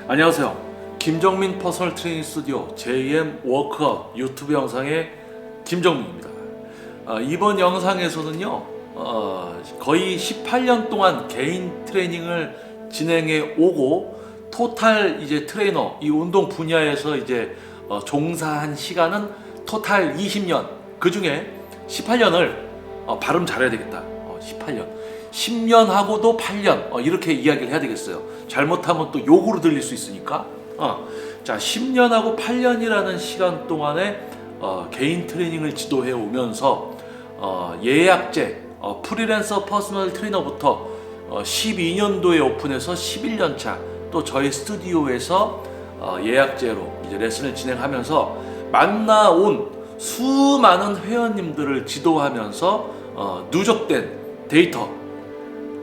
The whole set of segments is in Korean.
안녕하세요. 김정민 퍼스널 트레이닝 스튜디오 JM 워크아웃 유튜브 영상의 김정민입니다. 이번 영상에서는요, 거의 18년 동안 개인 트레이닝을 진행해 오고 토탈 이제 트레이너 이 운동 분야에서 이제 종사한 시간은 토탈 20년. 그 중에 18년을 발음 잘해야 되겠다. 18년. 10년 하고도 8년 이렇게 이야기를 해야 되겠어요. 잘못하면 또 욕으로 들릴 수 있으니까. 자, 10년하고 8년이라는 시간 동안에 개인 트레이닝을 지도해 오면서 예약제 프리랜서 퍼스널 트레이너부터 12년도에 오픈해서 11년 차 또 저희 스튜디오에서 예약제로 이제 레슨을 진행하면서 만나온 수많은 회원님들을 지도하면서 누적된 데이터,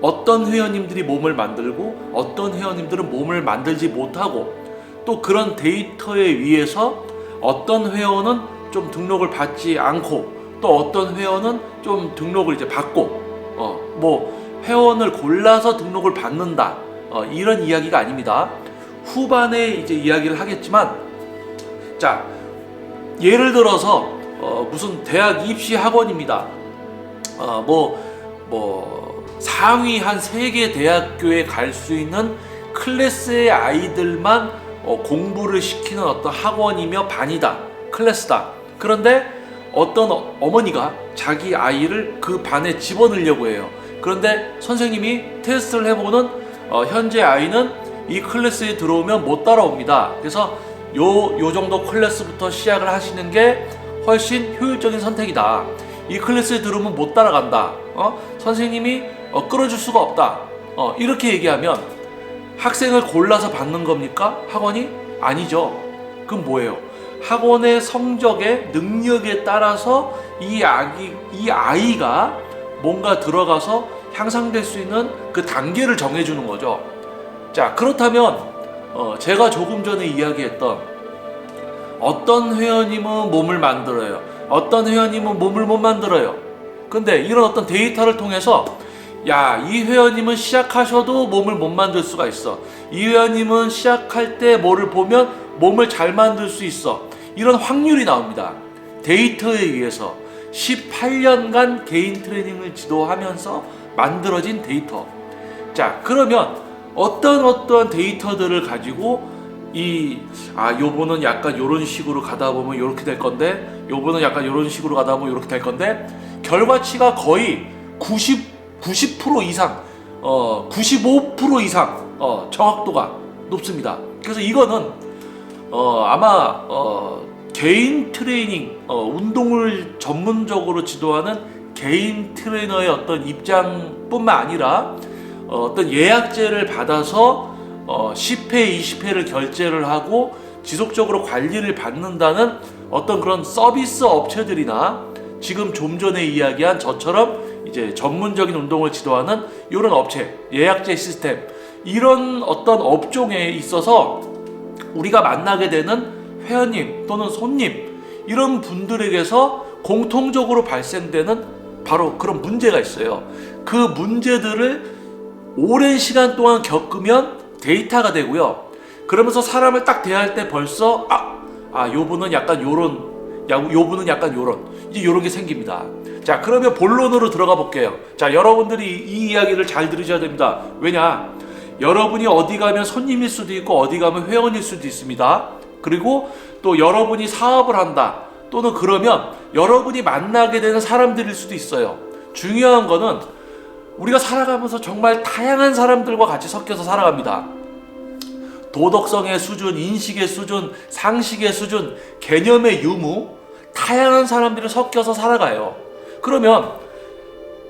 어떤 회원님들이 몸을 만들고 어떤 회원님들은 몸을 만들지 못하고, 또 그런 데이터에 의해서 어떤 회원은 좀 등록을 받지 않고 또 어떤 회원은 좀 등록을 이제 받고 회원을 골라서 등록을 받는다, 이런 이야기가 아닙니다. 후반에 이제 이야기를 하겠지만, 자, 예를 들어서 무슨 대학 입시 학원입니다. 상위 한 3개 대학교에 갈 수 있는 클래스의 아이들만 공부를 시키는 어떤 학원이며 반이다, 클래스다. 그런데 어떤 어머니가 자기 아이를 그 반에 집어넣으려고 해요. 그런데 선생님이 테스트를 해보고는 현재 아이는 이 클래스에 들어오면 못 따라옵니다. 그래서 요 정도 클래스부터 시작을 하시는 게 훨씬 효율적인 선택이다. 이 클래스에 들어오면 못 따라간다. 선생님이 끌어줄 수가 없다. 이렇게 얘기하면 학생을 골라서 받는 겁니까? 학원이? 아니죠. 그럼 뭐예요? 학원의 성적에, 능력에 따라서 이 아이가 뭔가 들어가서 향상될 수 있는 그 단계를 정해주는 거죠. 자, 그렇다면 제가 조금 전에 이야기했던 어떤 회원님은 몸을 만들어요, 어떤 회원님은 몸을 못 만들어요. 근데 이런 어떤 데이터를 통해서, 야, 이 회원님은 시작하셔도 몸을 못 만들 수가 있어, 이 회원님은 시작할 때 뭐를 보면 몸을 잘 만들 수 있어, 이런 확률이 나옵니다. 데이터에 의해서 18년간 개인 트레이닝을 지도하면서 만들어진 데이터. 자, 그러면 어떠한 데이터들을 가지고 요번은 약간 요런 식으로 가다 보면 요렇게 될 건데, 요번은 약간 요런 식으로 가다 보면 요렇게 될 건데, 결과치가 거의 90% 이상, 95% 이상 정확도가 높습니다. 그래서 이거는 아마 개인 트레이닝, 운동을 전문적으로 지도하는 개인 트레이너의 어떤 입장뿐만 아니라 어떤 예약제를 받아서 10회, 20회를 결제를 하고 지속적으로 관리를 받는다는 어떤 그런 서비스 업체들이나, 지금 좀 전에 이야기한 저처럼 이제 전문적인 운동을 지도하는 이런 업체, 예약제 시스템, 이런 어떤 업종에 있어서 우리가 만나게 되는 회원님 또는 손님, 이런 분들에게서 공통적으로 발생되는 바로 그런 문제가 있어요. 그 문제들을 오랜 시간 동안 겪으면 데이터가 되고요. 그러면서 사람을 딱 대할 때 벌써 요분은 약간 요분은 약간 요런, 이제 요런 게 생깁니다. 자, 그러면 본론으로 들어가 볼게요. 자, 여러분들이 이 이야기를 잘 들으셔야 됩니다. 왜냐? 여러분이 어디 가면 손님일 수도 있고 어디 가면 회원일 수도 있습니다. 그리고 또 여러분이 사업을 한다, 또는 그러면 여러분이 만나게 되는 사람들일 수도 있어요. 중요한 거는 우리가 살아가면서 정말 다양한 사람들과 같이 섞여서 살아갑니다. 도덕성의 수준, 인식의 수준, 상식의 수준, 개념의 유무, 다양한 사람들이 섞여서 살아가요. 그러면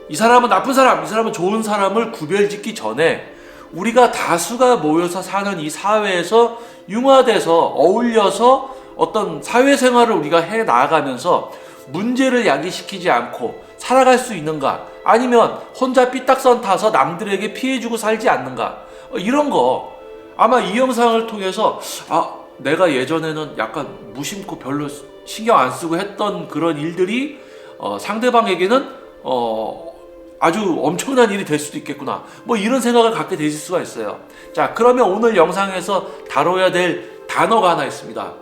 이 사람은 나쁜 사람, 이 사람은 좋은 사람을 구별짓기 전에 우리가 다수가 모여서 사는 이 사회에서 융화돼서 어울려서 어떤 사회생활을 우리가 해 나아가면서 문제를 야기시키지 않고 살아갈 수 있는가, 아니면 혼자 삐딱선 타서 남들에게 피해주고 살지 않는가, 이런 거 아마 이 영상을 통해서 내가 예전에는 약간 무심코 별로 신경 안 쓰고 했던 그런 일들이 상대방에게는 아주 엄청난 일이 될 수도 있겠구나. 뭐 이런 생각을 갖게 되실 수가 있어요. 자, 그러면 오늘 영상에서 다뤄야 될 단어가 하나 있습니다.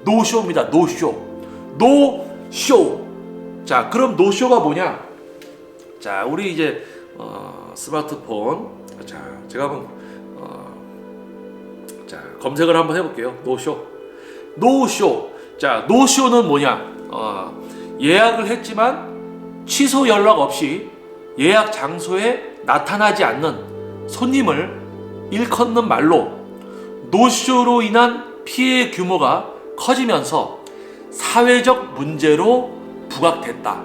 노쇼입니다. 노쇼. 노쇼. 자, 그럼 노쇼가 뭐냐? 자, 우리 이제 스마트폰. 자, 제가 한번 자, 검색을 한번 해볼게요. 노쇼. 노쇼. 자, 노쇼는 뭐냐? 예약을 했지만 취소 연락 없이 예약 장소에 나타나지 않는 손님을 일컫는 말로 노쇼로 인한 피해 규모가 커지면서 사회적 문제로 부각됐다.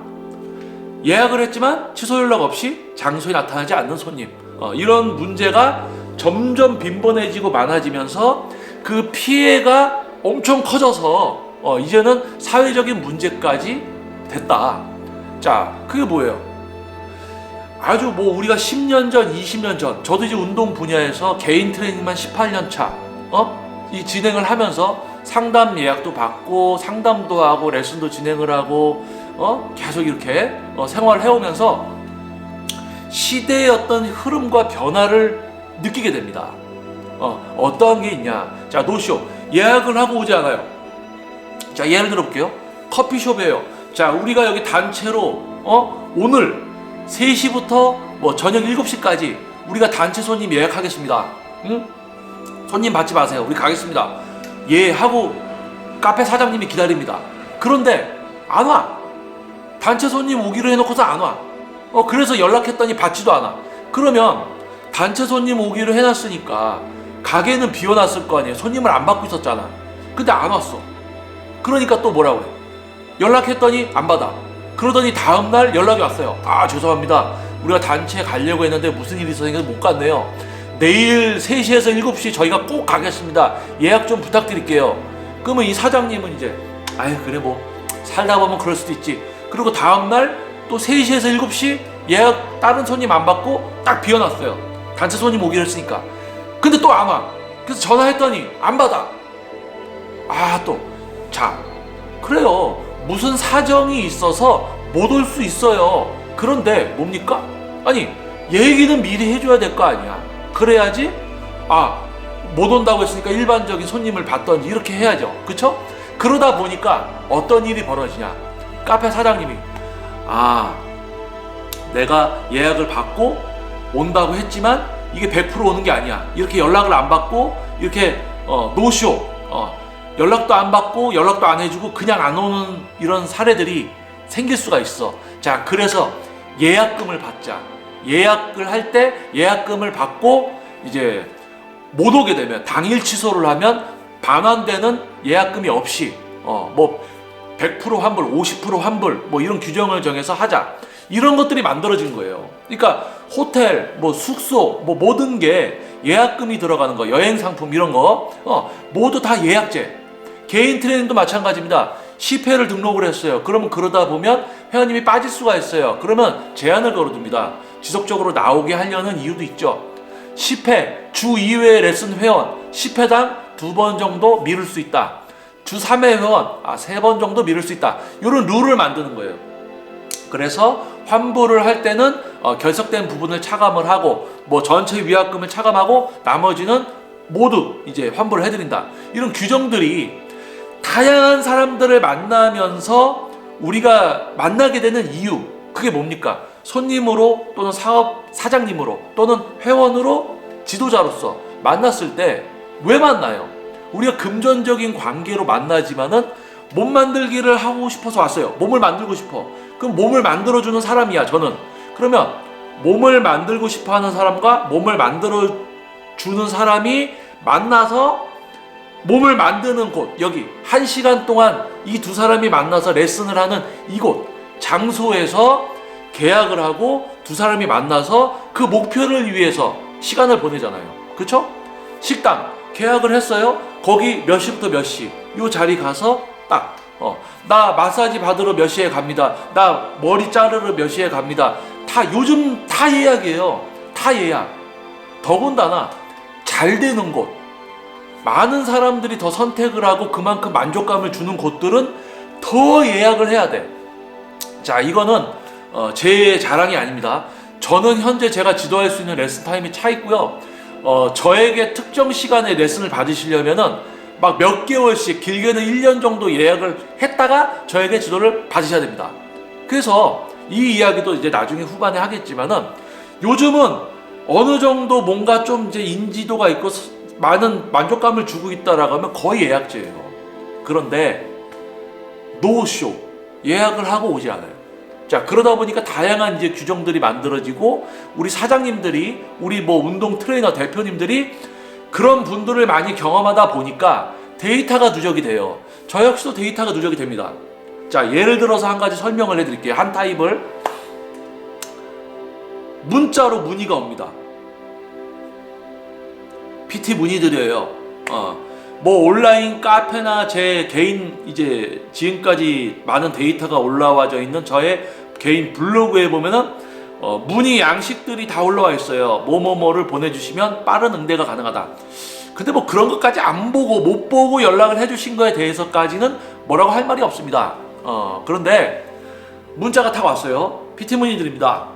예약을 했지만 취소 연락 없이 장소에 나타나지 않는 손님, 이런 문제가 점점 빈번해지고 많아지면서 그 피해가 엄청 커져서 이제는 사회적인 문제까지 됐다. 자, 그게 뭐예요? 아주 뭐 우리가 10년 전, 20년 전, 저도 이제 운동 분야에서 개인 트레이닝만 18년 차, 이 진행을 하면서 상담 예약도 받고 상담도 하고 레슨도 진행을 하고 계속 이렇게 생활을 해오면서 시대의 어떤 흐름과 변화를 느끼게 됩니다. 어떠한 게 있냐? 자, 노쇼. 예약을 하고 오지 않아요. 자, 예를 들어볼게요. 커피숍이에요. 자, 우리가 여기 단체로 오늘 3시부터 뭐 저녁 7시까지 우리가 단체 손님 예약하겠습니다. 응? 손님 받지 마세요. 우리 가겠습니다. 예 하고 카페 사장님이 기다립니다. 그런데 안 와. 단체 손님 오기로 해놓고서 안 와. 그래서 연락했더니 받지도 않아. 그러면 단체 손님 오기로 해놨으니까 가게는 비워놨을 거 아니에요. 손님을 안 받고 있었잖아. 근데 안 왔어. 그러니까 또 뭐라고 그래. 연락했더니 안 받아. 그러더니 다음날 연락이 왔어요. 아, 죄송합니다. 우리가 단체 가려고 했는데 무슨 일이 있어서 못 갔네요. 내일 3시에서 7시 저희가 꼭 가겠습니다. 예약 좀 부탁드릴게요. 그러면 이 사장님은 이제 아유, 그래 뭐 살다 보면 그럴 수도 있지. 그리고 다음날 또 3시에서 7시 예약 다른 손님 안 받고 딱 비워놨어요. 단체 손님 오기로 했으니까. 근데 또 안 와. 그래서 전화했더니 안 받아. 자, 그래요. 무슨 사정이 있어서 못 올 수 있어요. 그런데 뭡니까? 아니, 얘기는 미리 해줘야 될 거 아니야. 그래야지 못 온다고 했으니까 일반적인 손님을 받던지 이렇게 해야죠. 그쵸? 그러다 보니까 어떤 일이 벌어지냐. 카페 사장님이 내가 예약을 받고 온다고 했지만 이게 100% 오는 게 아니야. 이렇게 연락을 안 받고 이렇게 노쇼, 연락도 안 받고 연락도 안 해주고 그냥 안 오는 이런 사례들이 생길 수가 있어. 자, 그래서 예약금을 받자. 예약을 할 때 예약금을 받고 이제 못 오게 되면 당일 취소를 하면 반환되는 예약금이 없이 뭐 100% 환불, 50% 환불 뭐 이런 규정을 정해서 하자. 이런 것들이 만들어진 거예요. 그러니까 호텔, 뭐 숙소, 뭐 모든 게 예약금이 들어가는 거, 여행 상품 이런 거 모두 다 예약제. 개인 트레이닝도 마찬가지입니다. 10회를 등록을 했어요. 그러면 그러다 보면 회원님이 빠질 수가 있어요. 그러면 제한을 걸어둡니다. 지속적으로 나오게 하려는 이유도 있죠. 10회, 주 2회 레슨 회원 10회당 2번 정도 미룰 수 있다. 주 3회 회원 3번 정도 미룰 수 있다. 이런 룰을 만드는 거예요. 그래서 환불을 할 때는 결석된 부분을 차감을 하고 뭐 전체 위약금을 차감하고 나머지는 모두 이제 환불을 해드린다. 이런 규정들이 다양한 사람들을 만나면서 우리가 만나게 되는 이유, 그게 뭡니까? 손님으로 또는 사업 사장님으로 또는 회원으로 지도자로서 만났을 때 왜 만나요? 우리가 금전적인 관계로 만나지만은 몸 만들기를 하고 싶어서 왔어요. 몸을 만들고 싶어. 그럼 몸을 만들어주는 사람이야, 저는. 그러면 몸을 만들고 싶어 하는 사람과 몸을 만들어주는 사람이 만나서 몸을 만드는 곳, 여기 1시간 동안 이 두 사람이 만나서 레슨을 하는 이곳, 장소에서 계약을 하고 두 사람이 만나서 그 목표를 위해서 시간을 보내잖아요. 그쵸? 식당 계약을 했어요. 거기 몇 시부터 몇 시, 요 자리 가서 딱 나 마사지 받으러 몇 시에 갑니다. 나 머리 자르러 몇 시에 갑니다. 다 요즘 다 예약이에요. 다 예약. 더군다나 잘 되는 곳, 많은 사람들이 더 선택을 하고 그만큼 만족감을 주는 곳들은 더 예약을 해야 돼. 자, 이거는 제 자랑이 아닙니다. 저는 현재 제가 지도할 수 있는 레슨 타임이 차 있고요. 저에게 특정 시간에 레슨을 받으시려면은 막 몇 개월씩, 길게는 1년 정도 예약을 했다가 저에게 지도를 받으셔야 됩니다. 그래서 이 이야기도 이제 나중에 후반에 하겠지만은, 요즘은 어느 정도 뭔가 좀 이제 인지도가 있고 많은 만족감을 주고 있다라고 하면 거의 예약제예요. 그런데 노쇼, 예약을 하고 오지 않아요. 자, 그러다 보니까 다양한 이제 규정들이 만들어지고, 우리 사장님들이, 우리 뭐 운동 트레이너 대표님들이 그런 분들을 많이 경험하다 보니까 데이터가 누적이 돼요. 저 역시도 데이터가 누적이 됩니다. 자, 예를 들어서 한 가지 설명을 해드릴게요. 한 타입을 문자로 문의가 옵니다. PT 문의드려요. 뭐 온라인 카페나 제 개인 이제 지금까지 많은 데이터가 올라와져 있는 저의 개인 블로그에 보면은 문의 양식들이 다 올라와 있어요. 뭐뭐뭐를 보내주시면 빠른 응대가 가능하다. 근데 뭐 그런 것까지 안 보고 못 보고 연락을 해주신 거에 대해서까지는 뭐라고 할 말이 없습니다. 그런데 문자가 다 왔어요. PT 문의드립니다.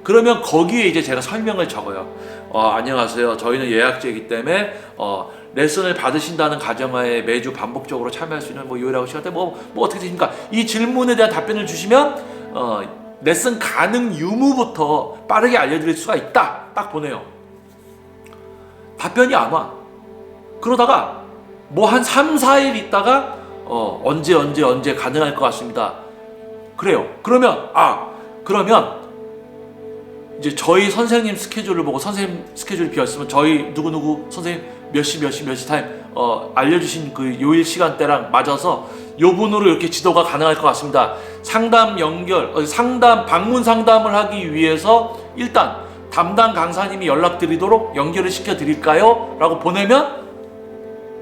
그러면 거기에 이제 제가 설명을 적어요. 안녕하세요. 저희는 예약제이기 때문에 레슨을 받으신다는 가정하에 매주 반복적으로 참여할 수 있는 뭐 요일하고 시간대 뭐 어떻게 되십니까? 이 질문에 대한 답변을 주시면 레슨 가능 유무부터 빠르게 알려드릴 수가 있다. 딱 보내요. 답변이 안 와. 그러다가 뭐 한 3, 4일 있다가 언제 가능할 것 같습니다. 그래요. 그러면 이제 저희 선생님 스케줄을 보고, 선생님 스케줄이 비었으면 저희 누구누구 선생님 몇 시 타임 알려주신 그 요일 시간대랑 맞아서 요 분으로 이렇게 지도가 가능할 것 같습니다. 상담 방문 상담을 하기 위해서 일단 담당 강사님이 연락드리도록 연결을 시켜드릴까요? 라고 보내면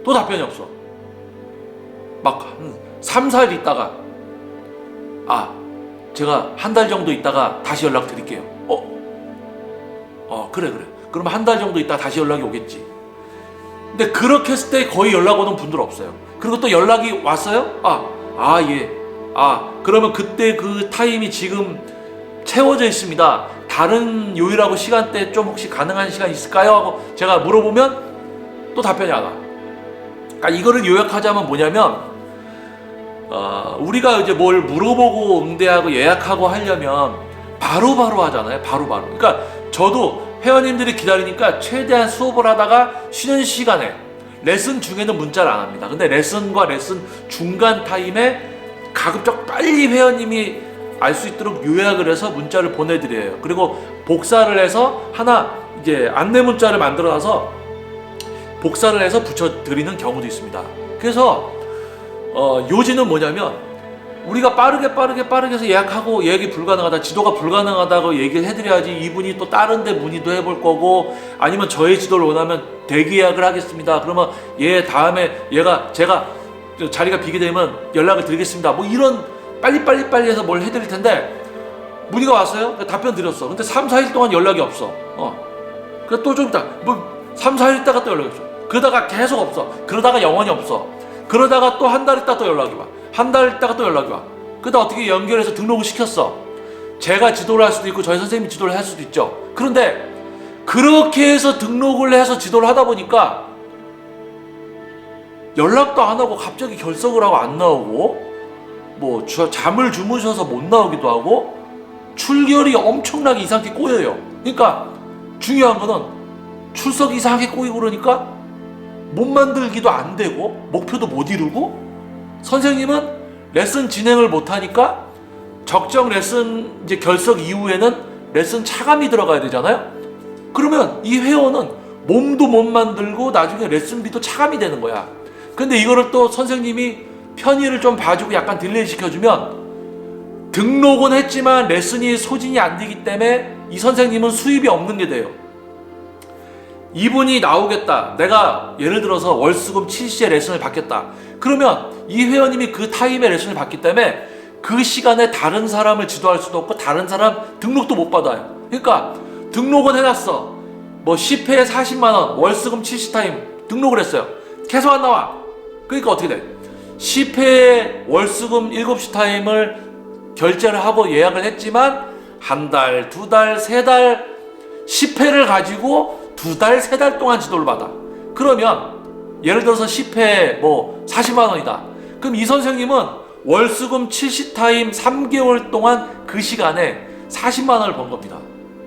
또 답변이 없어. 막 3, 4일 있다가 제가 한 달 정도 있다가 다시 연락드릴게요. 그래. 그럼 한 달 정도 있다가 다시 연락이 오겠지. 근데 그렇게 했을 때 거의 연락 오는 분들 없어요. 그리고 또 연락이 왔어요? 예. 그러면 그때 그 타임이 지금 채워져 있습니다. 다른 요일하고 시간대 좀 혹시 가능한 시간 있을까요? 하고 제가 물어보면 또 답변이 안 와. 그러니까 이거를 요약하자면 뭐냐면, 우리가 이제 뭘 물어보고 응대하고 예약하고 하려면 바로바로 하잖아요. 바로바로. 그러니까 저도 회원님들이 기다리니까 최대한 수업을 하다가 쉬는 시간에, 레슨 중에는 문자를 안 합니다. 근데 레슨과 레슨 중간 타임에 가급적 빨리 회원님이 알 수 있도록 요약을 해서 문자를 보내드려요. 그리고 복사를 해서 하나 이제 안내 문자를 만들어놔서 복사를 해서 붙여드리는 경우도 있습니다. 그래서 요지는 뭐냐면, 우리가 빠르게 해서 예약하고 예약이 불가능하다, 지도가 불가능하다고 얘기를 해드려야지 이분이 또 다른 데 문의도 해볼 거고, 아니면 저의 지도를 원하면 대기 예약을 하겠습니다. 그러면 다음에 제가 자리가 비게 되면 연락을 드리겠습니다. 뭐 이런 빨리 해서 뭘 해드릴 텐데, 문의가 왔어요? 답변 드렸어. 근데 3, 4일 동안 연락이 없어. 그러니까 또 좀 있다. 3, 4일 있다가 또 연락이 없어. 그러다가 계속 없어. 그러다가 영원히 없어. 그러다가 또 한 달 있다 또 연락이 와. 한 달 있다가 또 연락이 와. 그러다 어떻게 연결해서 등록을 시켰어. 제가 지도를 할 수도 있고 저희 선생님이 지도를 할 수도 있죠. 그런데 그렇게 해서 등록을 해서 지도를 하다 보니까 연락도 안 하고 갑자기 결석을 하고 안 나오고, 뭐 잠을 주무셔서 못 나오기도 하고, 출결이 엄청나게 이상하게 꼬여요. 그러니까 중요한 거는 출석이 이상하게 꼬이고 그러니까 못 만들기도 안 되고 목표도 못 이루고, 선생님은 레슨 진행을 못 하니까 적정 레슨 이제 결석 이후에는 레슨 차감이 들어가야 되잖아요. 그러면 이 회원은 몸도 못 만들고 나중에 레슨비도 차감이 되는 거야. 근데 이거를 또 선생님이 편의를 좀 봐주고 약간 딜레이 시켜주면, 등록은 했지만 레슨이 소진이 안 되기 때문에 이 선생님은 수입이 없는 게 돼요. 이분이 나오겠다. 내가 예를 들어서 월수금 7시에 레슨을 받겠다. 그러면 이 회원님이 그 타임에 레슨을 받기 때문에 그 시간에 다른 사람을 지도할 수도 없고 다른 사람 등록도 못 받아요. 그러니까 등록은 해놨어. 뭐 10회에 40만원, 월수금 70 타임 등록을 했어요. 계속 안 나와. 그러니까 어떻게 돼? 10회에 월수금 7시 타임을 결제를 하고 예약을 했지만 한 달, 두 달, 세 달 10회를 가지고 두 달, 세 달 동안 지도를 받아. 그러면 예를 들어서 10회 뭐 40만 원이다. 그럼 이 선생님은 월수금 70타임 3개월 동안 그 시간에 40만 원을 번 겁니다.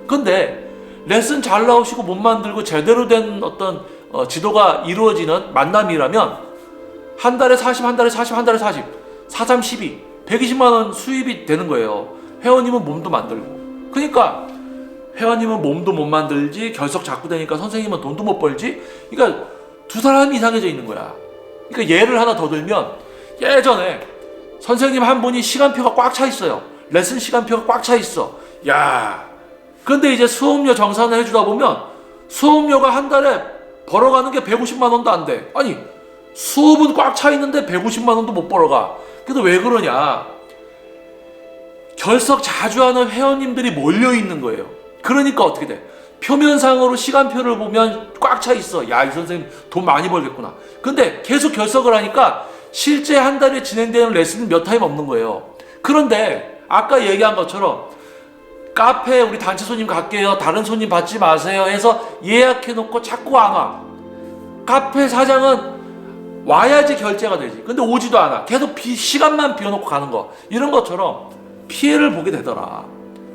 근데 레슨 잘 나오시고 못 만들고 제대로 된 어떤 지도가 이루어지는 만남이라면 한 달에 40, 한 달에 40, 한 달에 40, 4, 3, 12, 120만 원 수입이 되는 거예요. 회원님은 몸도 만들고. 그러니까 회원님은 몸도 못 만들지, 결석 자꾸 되니까 선생님은 돈도 못 벌지. 그러니까 두 사람이 이상해져 있는 거야. 그러니까 예를 하나 더 들면 예전에 선생님 한 분이 시간표가 꽉 차 있어요. 레슨 시간표가 꽉 차 있어. 야, 근데 이제 수업료 정산을 해주다 보면 수업료가 한 달에 벌어가는 게 150만 원도 안 돼. 아니, 수업은 꽉 차 있는데 150만 원도 못 벌어가. 그래도 왜 그러냐? 결석 자주 하는 회원님들이 몰려 있는 거예요. 그러니까 어떻게 돼? 표면상으로 시간표를 보면 꽉 차 있어. 야, 이 선생님 돈 많이 벌겠구나. 근데 계속 결석을 하니까 실제 한 달에 진행되는 레슨은 몇 타임 없는 거예요. 그런데 아까 얘기한 것처럼 카페에 우리 단체 손님 갈게요, 다른 손님 받지 마세요 해서 예약해놓고 자꾸 안 와. 카페 사장은 와야지 결제가 되지. 근데 오지도 않아. 계속 시간만 비워놓고 가는 거. 이런 것처럼 피해를 보게 되더라.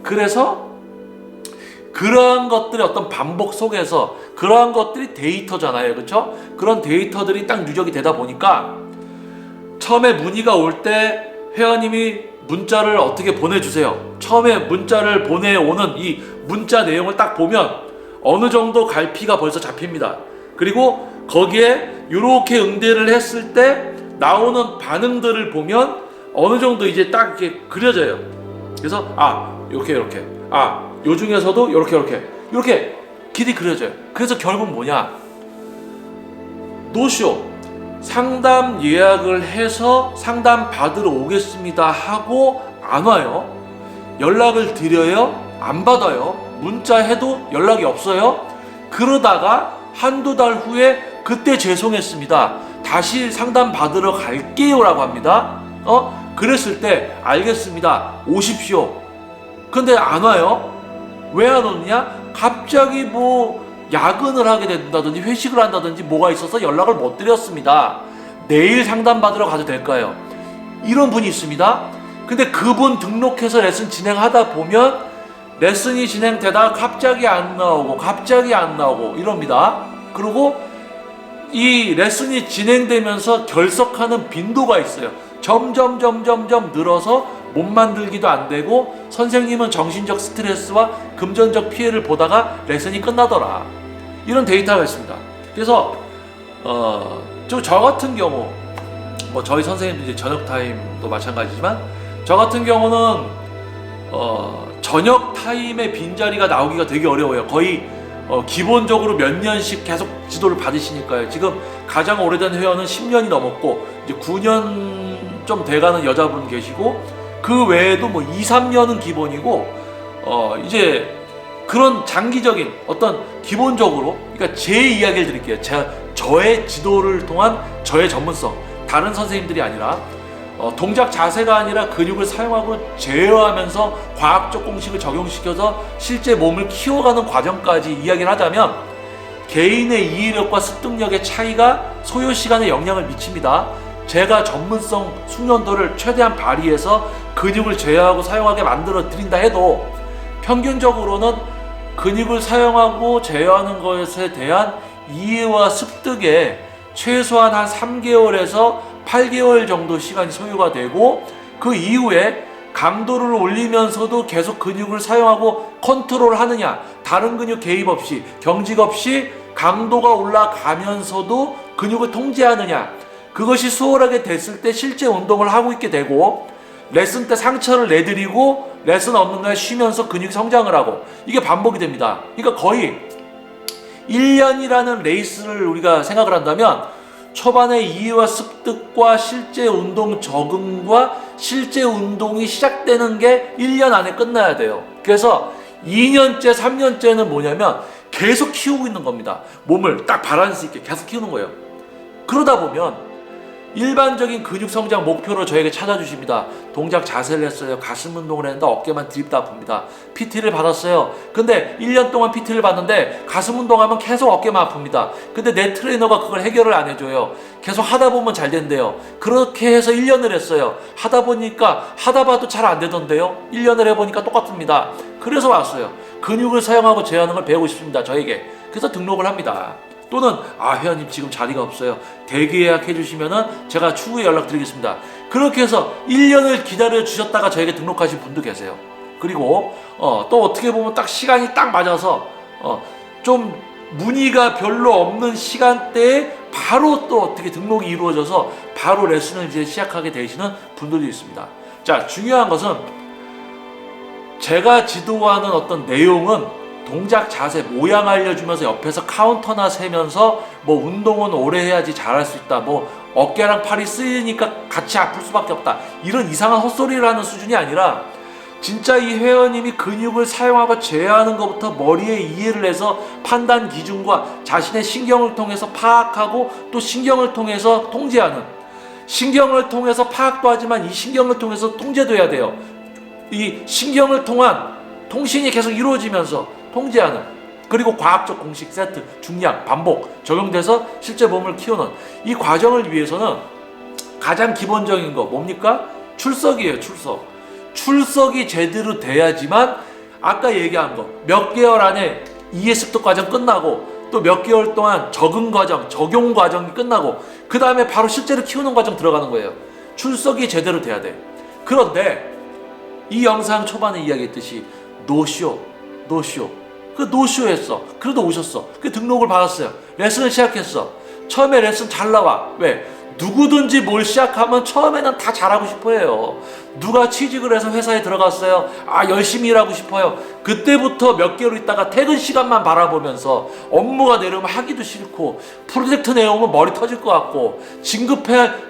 그래서 그러한 것들의 어떤 반복 속에서 그러한 것들이 데이터잖아요. 그렇죠? 그런 데이터들이 딱 누적이 되다 보니까 처음에 문의가 올 때 회원님이 문자를 어떻게 보내주세요. 처음에 문자를 보내오는 이 문자 내용을 딱 보면 어느 정도 갈피가 벌써 잡힙니다. 그리고 거기에 이렇게 응대를 했을 때 나오는 반응들을 보면 어느 정도 이제 딱 이렇게 그려져요. 그래서 이렇게 요 중에서도 이렇게 길이 그려져요. 그래서 결국 뭐냐? 노쇼. 상담 예약을 해서 상담 받으러 오겠습니다 하고 안 와요. 연락을 드려요. 안 받아요. 문자 해도 연락이 없어요. 그러다가 한두 달 후에 그때 죄송했습니다, 다시 상담 받으러 갈게요 라고 합니다. 그랬을 때 알겠습니다, 오십시오. 근데 안 와요. 왜 안 오느냐? 갑자기 뭐 야근을 하게 된다든지 회식을 한다든지 뭐가 있어서 연락을 못 드렸습니다. 내일 상담 받으러 가도 될까요? 이런 분이 있습니다. 근데 그분 등록해서 레슨 진행하다 보면 레슨이 진행되다가 갑자기 안 나오고 이럽니다. 그리고 이 레슨이 진행되면서 결석하는 빈도가 있어요. 점점 늘어서 못 만들기도 안 되고 선생님은 정신적 스트레스와 금전적 피해를 보다가 레슨이 끝나더라. 이런 데이터가 있습니다. 그래서 저 같은 경우 뭐 저희 선생님도 이제 저녁 타임도 마찬가지지만 저 같은 경우는 저녁 타임에 빈자리가 나오기가 되게 어려워요. 거의 기본적으로 몇 년씩 계속 지도를 받으시니까요. 지금 가장 오래된 회원은 10년이 넘었고 이제 9년 좀 돼가는 여자분 계시고 그 외에도 뭐 2, 3년은 기본이고 이제 그런 장기적인 어떤 기본적으로, 그러니까 제 이야기를 드릴게요. 저의 지도를 통한 저의 전문성, 다른 선생님들이 아니라 동작 자세가 아니라 근육을 사용하고 제어하면서 과학적 공식을 적용시켜서 실제 몸을 키워가는 과정까지 이야기를 하자면 개인의 이해력과 습득력의 차이가 소요 시간에 영향을 미칩니다. 제가 전문성 숙련도를 최대한 발휘해서 근육을 제어하고 사용하게 만들어 드린다 해도 평균적으로는 근육을 사용하고 제어하는 것에 대한 이해와 습득에 최소한 한 3개월에서 8개월 정도 시간이 소요가 되고 그 이후에 강도를 올리면서도 계속 근육을 사용하고 컨트롤하느냐, 다른 근육 개입 없이 경직 없이 강도가 올라가면서도 근육을 통제하느냐, 그것이 수월하게 됐을 때 실제 운동을 하고 있게 되고 레슨 때 상처를 내드리고 레슨 없는 날 쉬면서 근육이 성장을 하고 이게 반복이 됩니다. 그러니까 거의 1년이라는 레이스를 우리가 생각을 한다면 초반에 이해와 습득과 실제 운동 적응과 실제 운동이 시작되는 게 1년 안에 끝나야 돼요. 그래서 2년째, 3년째는 뭐냐면 계속 키우고 있는 겁니다. 몸을 딱 바란스 있게 계속 키우는 거예요. 그러다 보면 일반적인 근육 성장 목표로 저에게 찾아주십니다. 동작 자세를 했어요. 가슴 운동을 했는데 어깨만 드립다 아픕니다. PT를 받았어요. 근데 1년 동안 PT를 받는데 가슴 운동하면 계속 어깨만 아픕니다. 근데 내 트레이너가 그걸 해결을 안 해줘요. 계속 하다 보면 잘 된대요. 그렇게 해서 1년을 했어요. 하다 보니까 하다 봐도 잘 안 되던데요. 1년을 해보니까 똑같습니다. 그래서 왔어요. 근육을 사용하고 제어하는 걸 배우고 싶습니다. 저에게. 그래서 등록을 합니다. 또는 회원님 지금 자리가 없어요. 대기 예약해 주시면은 제가 추후에 연락드리겠습니다. 그렇게 해서 1년을 기다려 주셨다가 저에게 등록하신 분도 계세요. 그리고 또 어떻게 보면 딱 시간이 딱 맞아서 좀 문의가 별로 없는 시간대에 바로 또 어떻게 등록이 이루어져서 바로 레슨을 이제 시작하게 되시는 분들도 있습니다. 자, 중요한 것은 제가 지도하는 어떤 내용은 동작, 자세, 모양 알려주면서 옆에서 카운터나 세면서 뭐 운동은 오래 해야지 잘할 수 있다. 뭐 어깨랑 팔이 쓰이니까 같이 아플 수밖에 없다. 이런 이상한 헛소리를 하는 수준이 아니라 진짜 이 회원님이 근육을 사용하고 제어하는 것부터 머리에 이해를 해서 판단 기준과 자신의 신경을 통해서 파악하고 또 신경을 통해서 통제하는, 신경을 통해서 파악도 하지만 이 신경을 통해서 통제도 해야 돼요. 이 신경을 통한 통신이 계속 이루어지면서 통제하는, 그리고 과학적 공식, 세트, 중량, 반복 적용돼서 실제 몸을 키우는 이 과정을 위해서는 가장 기본적인 거 뭡니까? 출석이에요. 출석이 제대로 돼야지만 아까 얘기한 거 몇 개월 안에 이해습득 과정 끝나고 또 몇 개월 동안 적응 과정, 적용 과정이 끝나고 그 다음에 바로 실제로 키우는 과정 들어가는 거예요. 출석이 제대로 돼야 돼. 그런데 이 영상 초반에 이야기했듯이 노쇼 그 노쇼 했어. 그래도 오셨어. 그 등록을 받았어요. 레슨을 시작했어. 처음에 레슨 잘 나와. 왜? 누구든지 뭘 시작하면 처음에는 다 잘하고 싶어 해요. 누가 취직을 해서 회사에 들어갔어요. 열심히 일하고 싶어요. 그때부터 몇 개월 있다가 퇴근 시간만 바라보면서 업무가 내려오면 하기도 싫고 프로젝트 내려오면 머리 터질 것 같고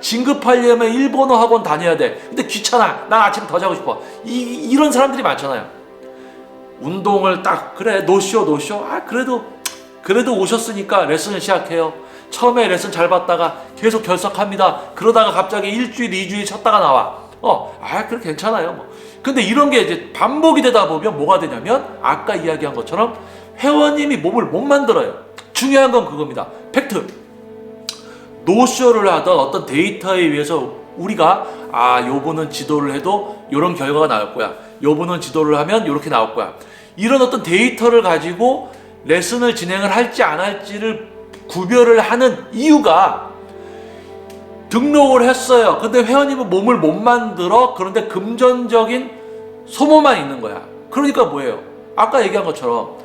진급하려면 일본어 학원 다녀야 돼. 근데 귀찮아. 난 아침에 더 자고 싶어. 이런 사람들이 많잖아요. 운동을 그래 노쇼 그래도 오셨으니까 레슨을 시작해요. 처음에 레슨 잘 받다가 계속 결석합니다. 그러다가 갑자기 일주일 2주일 쉬었다가 나와. 그래 괜찮아요 뭐. 근데 이런 게 이제 반복이 되다 보면 뭐가 되냐면 아까 이야기한 것처럼 회원님이 몸을 못 만들어요. 중요한 건 그겁니다. 팩트. 노쇼를 하던 어떤 데이터에 의해서 우리가 요분은 지도를 해도 이런 결과가 나올 거야. 요분은 지도를 하면 이렇게 나올 거야. 이런 어떤 데이터를 가지고 레슨을 진행을 할지 안 할지를 구별을 하는 이유가 등록을 했어요. 근데 회원님은 몸을 못 만들어. 그런데 금전적인 소모만 있는 거야. 그러니까 뭐예요? 아까 얘기한 것처럼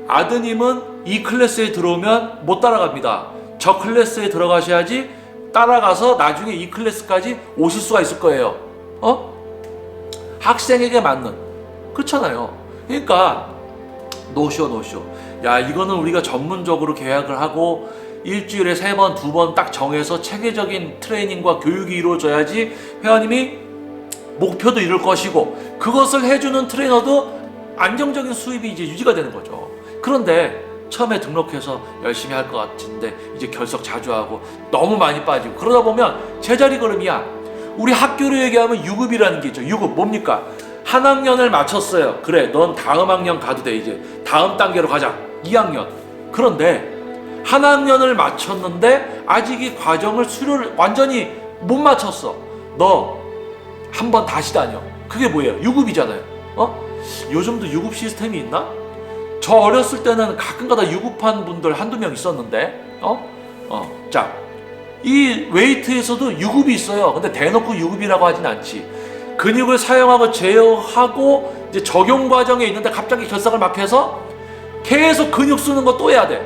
아드님은 이 클래스에 들어오면 못 따라갑니다. 저 클래스에 들어가셔야지 따라가서 나중에 이 클래스까지 오실 수가 있을 거예요. 학생에게 맞는. 그렇잖아요. 그러니까 노쇼. 야, 이거는 우리가 전문적으로 계약을 하고 일주일에 3번, 2번 딱 정해서 체계적인 트레이닝과 교육이 이루어져야지 회원님이 목표도 이룰 것이고 그것을 해주는 트레이너도 안정적인 수입이 이제 유지가 되는 거죠. 그런데 처음에 등록해서 열심히 할 것 같은데 이제 결석 자주 하고 너무 많이 빠지고 그러다 보면 제자리 걸음이야. 우리 학교로 얘기하면 유급이라는 게 있죠. 유급 뭡니까? 한 학년을 마쳤어요. 그래, 넌 다음 학년 가도 돼. 이제 다음 단계로 가자. 2학년. 그런데 한 학년을 마쳤는데 아직 이 과정을 수료를 완전히 못 마쳤어. 너 한 번 다시 다녀. 그게 뭐예요? 유급이잖아요. 요즘도 유급 시스템이 있나? 저 어렸을 때는 가끔가다 유급한 분들 한두 명 있었는데 자, 이 웨이트에서도 유급이 있어요. 근데 대놓고 유급이라고 하진 않지. 근육을 사용하고 제어하고 이제 적용 과정에 있는데 갑자기 결석을 막 해서 계속 근육 쓰는 거 또 해야 돼.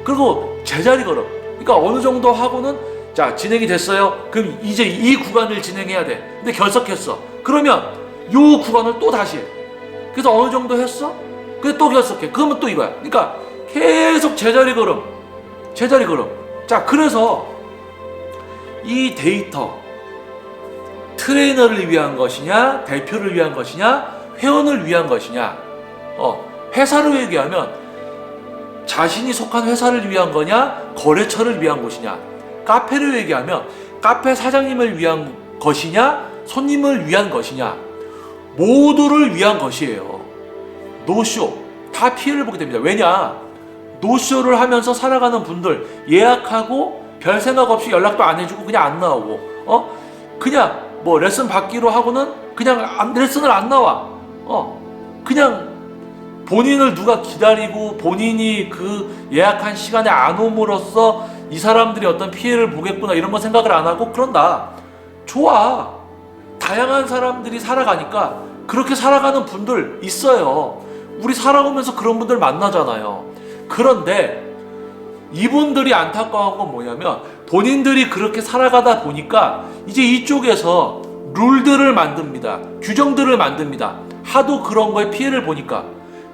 그리고 제자리 걸음. 그러니까 어느 정도 하고는 자, 진행이 됐어요. 그럼 이제 이 구간을 진행해야 돼. 근데 결석했어. 그러면 요 구간을 또 다시 해. 그래서 어느 정도 했어? 그래 또 결석해. 그러면 또 이거야. 그러니까 계속 제자리 걸음. 자, 그래서 이 데이터 트레이너를 위한 것이냐, 대표를 위한 것이냐, 회원을 위한 것이냐. 회사로 얘기하면 자신이 속한 회사를 위한 거냐, 거래처를 위한 곳이냐. 카페로 얘기하면 카페 사장님을 위한 것이냐, 손님을 위한 것이냐, 모두를 위한 것이에요. 노쇼 다 피해를 보게 됩니다. 왜냐, 노쇼를 하면서 살아가는 분들, 예약하고 별 생각 없이 연락도 안 해주고 그냥 안 나오고, 그냥 뭐 레슨 받기로 하고는 그냥 레슨을 안 나와. 그냥 본인을 누가 기다리고 본인이 그 예약한 시간에 안 옴으로써 이 사람들이 어떤 피해를 보겠구나 이런 거 생각을 안 하고 그런다. 좋아. 다양한 사람들이 살아가니까 그렇게 살아가는 분들 있어요. 우리 살아오면서 그런 분들 만나잖아요. 그런데 이분들이 안타까운 건 뭐냐면, 본인들이 그렇게 살아가다 보니까 이제 이쪽에서 룰들을 만듭니다. 규정들을 만듭니다. 하도 그런 거에 피해를 보니까.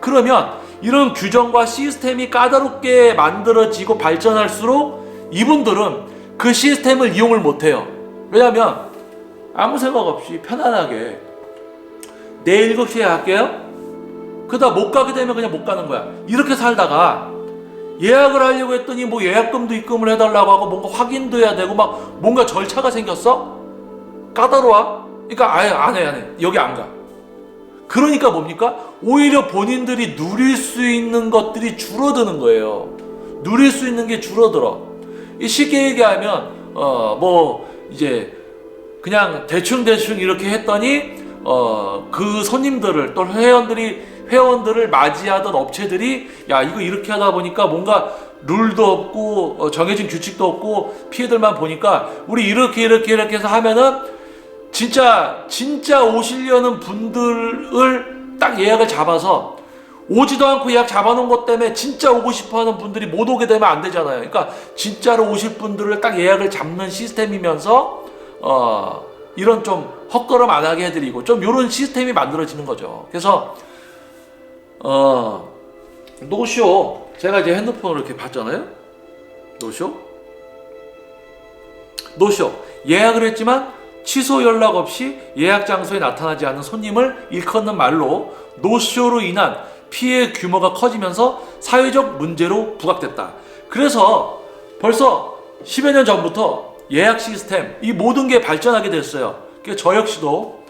그러면 이런 규정과 시스템이 까다롭게 만들어지고 발전할수록 이분들은 그 시스템을 이용을 못해요. 왜냐하면 아무 생각 없이 편안하게 내일 7시에 할게요. 그러다 못 가게 되면 그냥 못 가는 거야. 이렇게 살다가 예약을 하려고 했더니 뭐 예약금도 입금을 해달라고 하고 뭔가 확인도 해야 되고 막 뭔가 절차가 생겼어? 까다로워? 그러니까 아예 안 해. 여기 안 가. 그러니까 뭡니까? 오히려 본인들이 누릴 수 있는 것들이 줄어드는 거예요. 누릴 수 있는 게 줄어들어. 쉽게 얘기하면 뭐 이제 그냥 대충 이렇게 했더니 그 손님들을 또 회원들을 맞이하던 업체들이 야 이거 이렇게 하다 보니까 뭔가 룰도 없고 정해진 규칙도 없고 피해들만 보니까 우리 이렇게 해서 하면은 진짜 오시려는 분들을 딱 예약을 잡아서 오지도 않고 예약 잡아놓은 것 때문에 진짜 오고 싶어하는 분들이 못 오게 되면 안 되잖아요. 그러니까 진짜로 오실 분들을 딱 예약을 잡는 시스템이면서 이런 좀 헛걸음 안 하게 해드리고 좀 이런 시스템이 만들어지는 거죠. 그래서 노쇼 제가 이제 핸드폰으로 이렇게 봤잖아요. 노쇼 예약을 했지만 취소 연락 없이 예약 장소에 나타나지 않은 손님을 일컫는 말로 노쇼로 인한 피해 규모가 커지면서 사회적 문제로 부각됐다. 그래서 벌써 10여 년 전부터 예약 시스템 이 모든 게 발전하게 됐어요. 그래서 저 역시도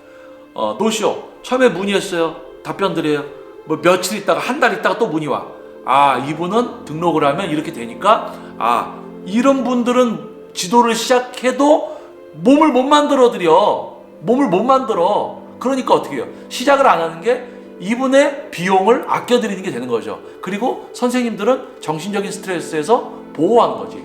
노쇼 처음에 문의했어요. 답변 드려요. 뭐 며칠 있다가 한 달 있다가 또 문의 와. 아 이분은 등록을 하면 이렇게 되니까 이런 분들은 지도를 시작해도 몸을 못 만들어. 그러니까 어떻게 해요? 시작을 안 하는 게 이분의 비용을 아껴드리는 게 되는 거죠. 그리고 선생님들은 정신적인 스트레스에서 보호하는 거지.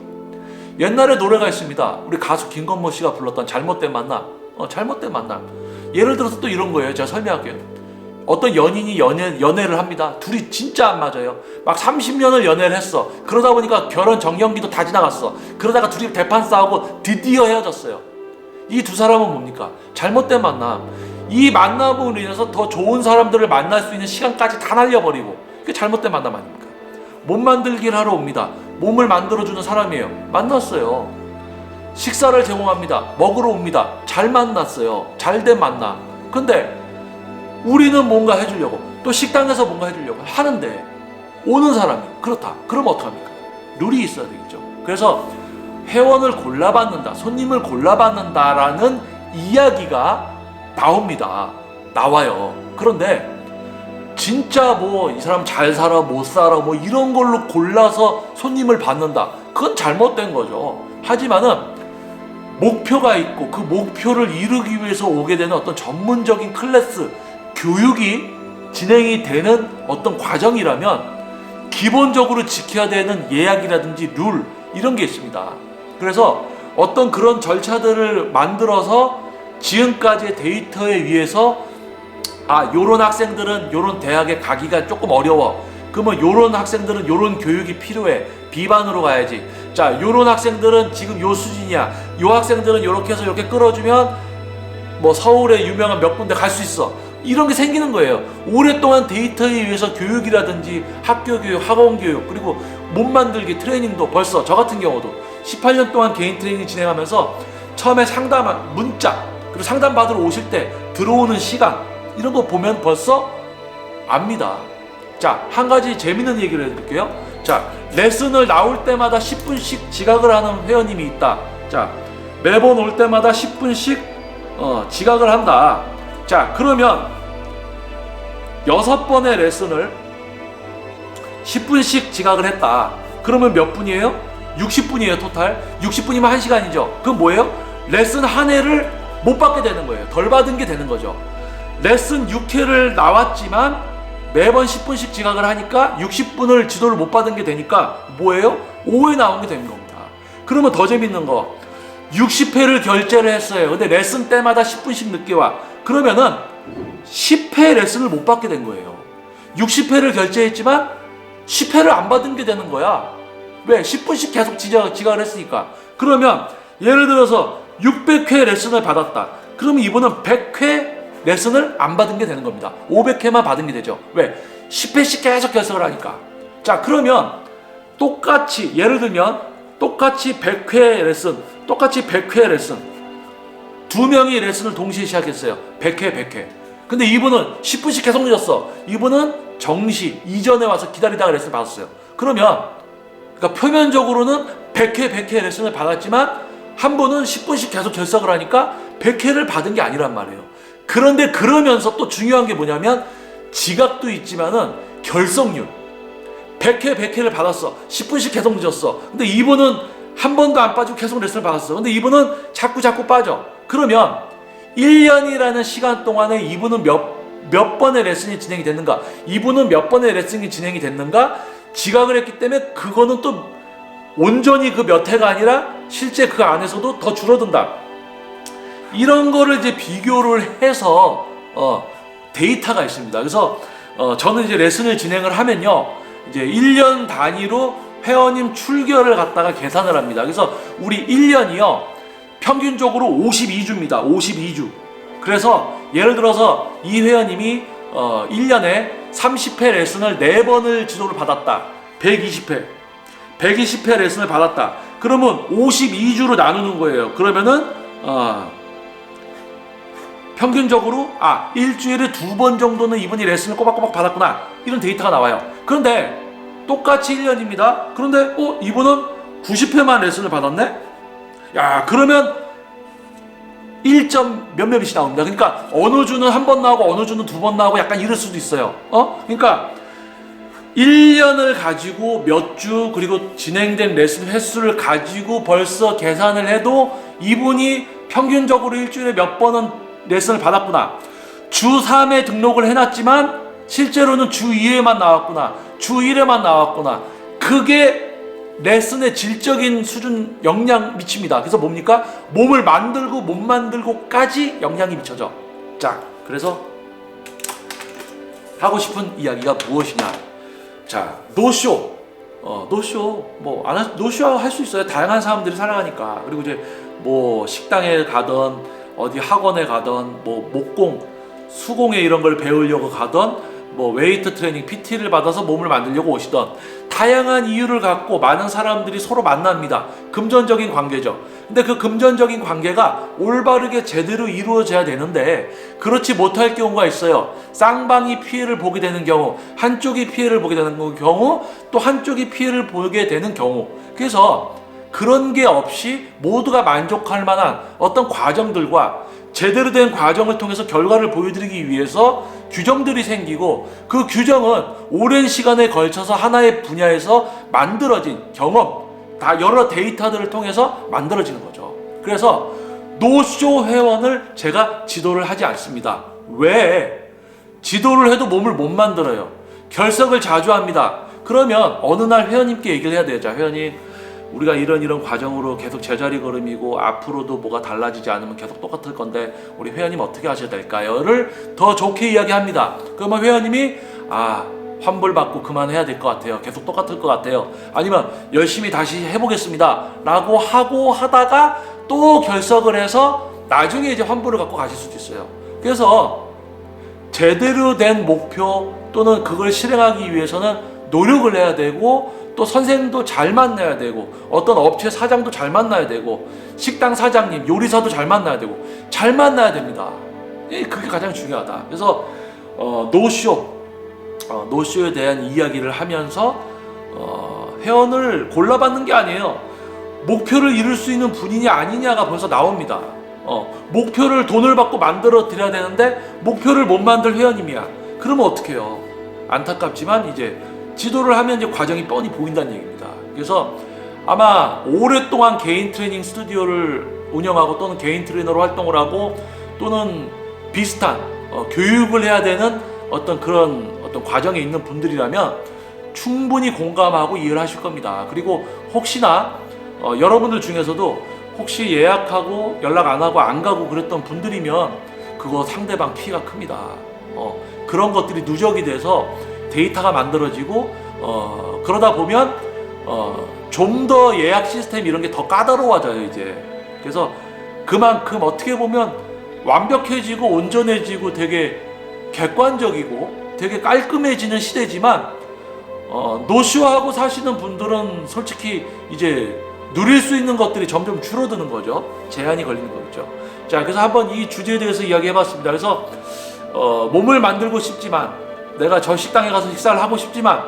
옛날에 노래가 있습니다. 우리 가수 김건모 씨가 불렀던 잘못된 만남. 잘못된 만남. 예를 들어서 또 이런 거예요. 제가 설명할게요. 어떤 연인이 연애를 합니다. 둘이 진짜 안 맞아요. 막 30년을 연애를 했어. 그러다 보니까 결혼 정년기도 다 지나갔어. 그러다가 둘이 대판 싸우고 드디어 헤어졌어요. 이 두 사람은 뭡니까? 잘못된 만남. 이 만남으로 인해서 더 좋은 사람들을 만날 수 있는 시간까지 다 날려버리고 그게 잘못된 만남 아닙니까? 몸 만들기를 하러 옵니다. 몸을 만들어주는 사람이에요. 만났어요. 식사를 제공합니다. 먹으러 옵니다. 잘 만났어요. 잘된 만남. 근데 우리는 뭔가 해주려고 또 식당에서 뭔가 해주려고 하는데 오는 사람이 그렇다. 그럼 어떡합니까? 룰이 있어야 되겠죠. 그래서 회원을 골라받는다, 손님을 골라받는다라는 이야기가 나와요. 그런데 진짜 뭐 이 사람 잘 살아 못 살아 뭐 이런 걸로 골라서 손님을 받는다. 그건 잘못된 거죠. 하지만은 목표가 있고 그 목표를 이루기 위해서 오게 되는 어떤 전문적인 클래스 교육이 진행이 되는 어떤 과정이라면 기본적으로 지켜야 되는 예약이라든지 룰 이런 게 있습니다. 그래서 어떤 그런 절차들을 만들어서 지금까지의 데이터에 의해서 요런 학생들은 요런 대학에 가기가 조금 어려워. 그러면 요런 학생들은 요런 교육이 필요해. B반으로 가야지. 자, 요런 학생들은 지금 요 수준이야. 요 학생들은 요렇게 해서 이렇게 끌어주면 뭐 서울에 유명한 몇 군데 갈 수 있어. 이런 게 생기는 거예요. 오랫동안 데이터에 의해서 교육이라든지 학교 교육, 학원 교육, 그리고 몸 만들기 트레이닝도 벌써 저 같은 경우도 18년 동안 개인 트레이닝 진행하면서 처음에 상담한 문자, 그리고 상담 받으러 오실 때 들어오는 시간 이런 거 보면 벌써 압니다. 자, 한 가지 재밌는 얘기를 해드릴게요. 자, 레슨을 나올 때마다 10분씩 지각을 하는 회원님이 있다. 자, 매번 올 때마다 10분씩 지각을 한다. 자, 그러면 6번의 레슨을 10분씩 지각을 했다. 그러면 몇 분이에요? 60분이에요. 토탈 60분이면 1시간이죠. 그럼 뭐예요? 레슨 한 회를 못 받게 되는 거예요. 덜 받은 게 되는 거죠. 레슨 6회를 나왔지만 매번 10분씩 지각을 하니까 60분을 지도를 못 받은 게 되니까 뭐예요? 5회 나온 게 되는 겁니다. 그러면 더 재밌는 거, 60회를 결제를 했어요. 근데 레슨 때마다 10분씩 늦게 와. 그러면은 10회 레슨을 못 받게 된 거예요. 60회를 결제했지만 10회를 안 받은 게 되는 거야. 왜? 10분씩 계속 지각을 했으니까. 그러면 예를 들어서 600회 레슨을 받았다. 그러면 이분은 100회 레슨을 안 받은 게 되는 겁니다. 500회만 받은 게 되죠. 왜? 10회씩 계속 결석을 하니까. 자, 그러면 똑같이 예를 들면 똑같이 100회 레슨, 똑같이 100회 레슨, 두 명이 레슨을 동시에 시작했어요. 100회. 근데 이분은 10분씩 계속 늦었어. 이분은 정시 이전에 와서 기다리다가 레슨 받았어요. 그러면 그러니까 표면적으로는 100회 레슨을 받았지만 한 분은 10분씩 계속 결석을 하니까 100회를 받은 게 아니란 말이에요. 그런데 그러면서 또 중요한 게 뭐냐면 지각도 있지만은 결석률 100회를 받았어. 10분씩 계속 늦었어. 근데 이분은 한 번도 안 빠지고 계속 레슨을 받았어. 근데 이분은 자꾸 빠져. 그러면 1년이라는 시간 동안에 이분은 몇 번의 레슨이 진행이 됐는가? 이분은 몇 번의 레슨이 진행이 됐는가? 지각을 했기 때문에 그거는 또 온전히 그 몇 회가 아니라 실제 그 안에서도 더 줄어든다. 이런 거를 이제 비교를 해서 데이터가 있습니다. 그래서 저는 이제 레슨을 진행을 하면요, 이제 1년 단위로 회원님 출결을 갖다가 계산을 합니다. 그래서 우리 1년이요 평균적으로 52주입니다. 52주. 그래서 예를 들어서 이 회원님이 1년에 30회 레슨을 4번을 지도를 받았다. 120회 레슨을 받았다. 그러면 52주로 나누는 거예요. 그러면은 평균적으로 일주일에 2번 정도는 이분이 레슨을 꼬박꼬박 받았구나, 이런 데이터가 나와요. 그런데 똑같이 1년입니다. 그런데 이분은 90회만 레슨을 받았네? 야, 그러면 1점 몇몇이 나옵니다. 그러니까 어느 주는 한 번 나오고 어느 주는 2번 나오고 약간 이럴 수도 있어요. 그러니까 1년을 가지고 몇 주 그리고 진행된 레슨 횟수를 가지고 벌써 계산을 해도 이분이 평균적으로 일주일에 몇 번은 레슨을 받았구나, 주 3회 등록을 해놨지만 실제로는 주 2회만 나왔구나, 주 1회만 나왔구나, 그게 레슨의 질적인 수준 영향 미칩니다. 그래서 뭡니까? 몸을 만들고 못 만들고까지 영향이 미쳐져. 자, 그래서 하고 싶은 이야기가 무엇이냐? 자, 노쇼. 노쇼 할 수 있어요. 다양한 사람들이 살아가니까. 그리고 이제 뭐 식당에 가던 어디 학원에 가던 뭐 목공, 수공예 이런 걸 배우려고 가던 뭐 웨이트 트레이닝 PT를 받아서 몸을 만들려고 오시던 다양한 이유를 갖고 많은 사람들이 서로 만납니다. 금전적인 관계죠. 근데 그 금전적인 관계가 올바르게 제대로 이루어져야 되는데 그렇지 못할 경우가 있어요. 쌍방이 피해를 보게 되는 경우, 한쪽이 피해를 보게 되는 경우, 또 한쪽이 피해를 보게 되는 경우. 그래서 그런 게 없이 모두가 만족할 만한 어떤 과정들과 제대로 된 과정을 통해서 결과를 보여드리기 위해서 규정들이 생기고, 그 규정은 오랜 시간에 걸쳐서 하나의 분야에서 만들어진 경험, 다 여러 데이터들을 통해서 만들어지는 거죠. 그래서 노쇼 회원을 제가 지도를 하지 않습니다. 왜? 지도를 해도 몸을 못 만들어요. 결석을 자주 합니다. 그러면 어느 날 회원님께 얘기를 해야 돼요. 자, 회원님, 우리가 이런 과정으로 계속 제자리 걸음이고 앞으로도 뭐가 달라지지 않으면 계속 똑같을 건데 우리 회원님 어떻게 하셔야 될까요?를 더 좋게 이야기합니다. 그러면 회원님이 환불받고 그만해야 될 것 같아요. 계속 똑같을 것 같아요. 아니면 열심히 다시 해보겠습니다 라고 하고 하다가 또 결석을 해서 나중에 이제 환불을 갖고 가실 수도 있어요. 그래서 제대로 된 목표 또는 그걸 실행하기 위해서는 노력을 해야 되고, 또 선생님도 잘 만나야 되고, 어떤 업체 사장도 잘 만나야 되고, 식당 사장님, 요리사도 잘 만나야 되고, 잘 만나야 됩니다. 그게 가장 중요하다. 그래서 노쇼에 대한 이야기를 하면서 회원을 골라받는 게 아니에요. 목표를 이룰 수 있는 분이냐 아니냐가 벌써 나옵니다. 목표를 돈을 받고 만들어 드려야 되는데 목표를 못 만들 회원님이야. 그러면 어떡해요? 안타깝지만 이제 지도를 하면 이제 과정이 뻔히 보인다는 얘기입니다. 그래서 아마 오랫동안 개인 트레이닝 스튜디오를 운영하고 또는 개인 트레이너로 활동을 하고 또는 비슷한 교육을 해야 되는 그런 과정에 있는 분들이라면 충분히 공감하고 이해를 하실 겁니다. 그리고 혹시나 여러분들 중에서도 혹시 예약하고 연락 안 하고 안 가고 그랬던 분들이면 그거 상대방 피해가 큽니다. 그런 것들이 누적이 돼서 데이터가 만들어지고 그러다 보면 좀 더 예약 시스템 이런 게 더 까다로워져요 이제. 그래서 그만큼 어떻게 보면 완벽해지고 온전해지고 되게 객관적이고 되게 깔끔해지는 시대지만 노쇼하고 사시는 분들은 솔직히 이제 누릴 수 있는 것들이 점점 줄어드는 거죠. 제한이 걸리는 거죠. 자, 그래서 한번 이 주제에 대해서 이야기해봤습니다. 그래서 몸을 만들고 싶지만 내가 저 식당에 가서 식사를 하고 싶지만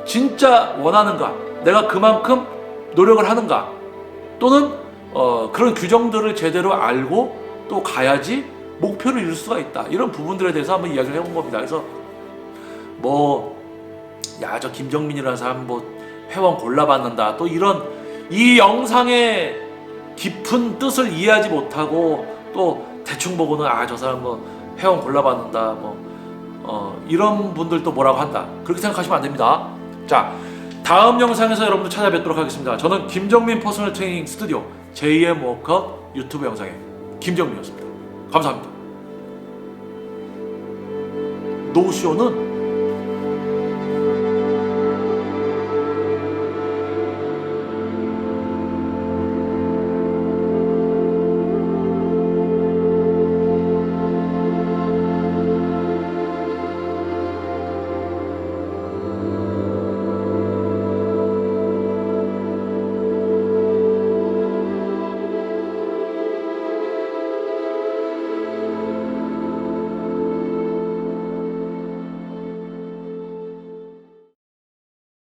진짜 원하는가? 내가 그만큼 노력을 하는가? 또는 그런 규정들을 제대로 알고 또 가야지 목표를 이룰 수가 있다. 이런 부분들에 대해서 한번 이야기를 해본 겁니다. 그래서 저 김정민이라는 사람 회원 골라받는다. 또 이 영상의 깊은 뜻을 이해하지 못하고 또 대충 보고는 저 사람 회원 골라받는다. 이런 분들도 뭐라고 한다. 그렇게 생각하시면 안 됩니다. 자, 다음 영상에서 여러분들 찾아뵙도록 하겠습니다. 저는 김정민 퍼스널 트레이닝 스튜디오 JM 워크아웃 유튜브 영상의 김정민이었습니다. 감사합니다. 노쇼는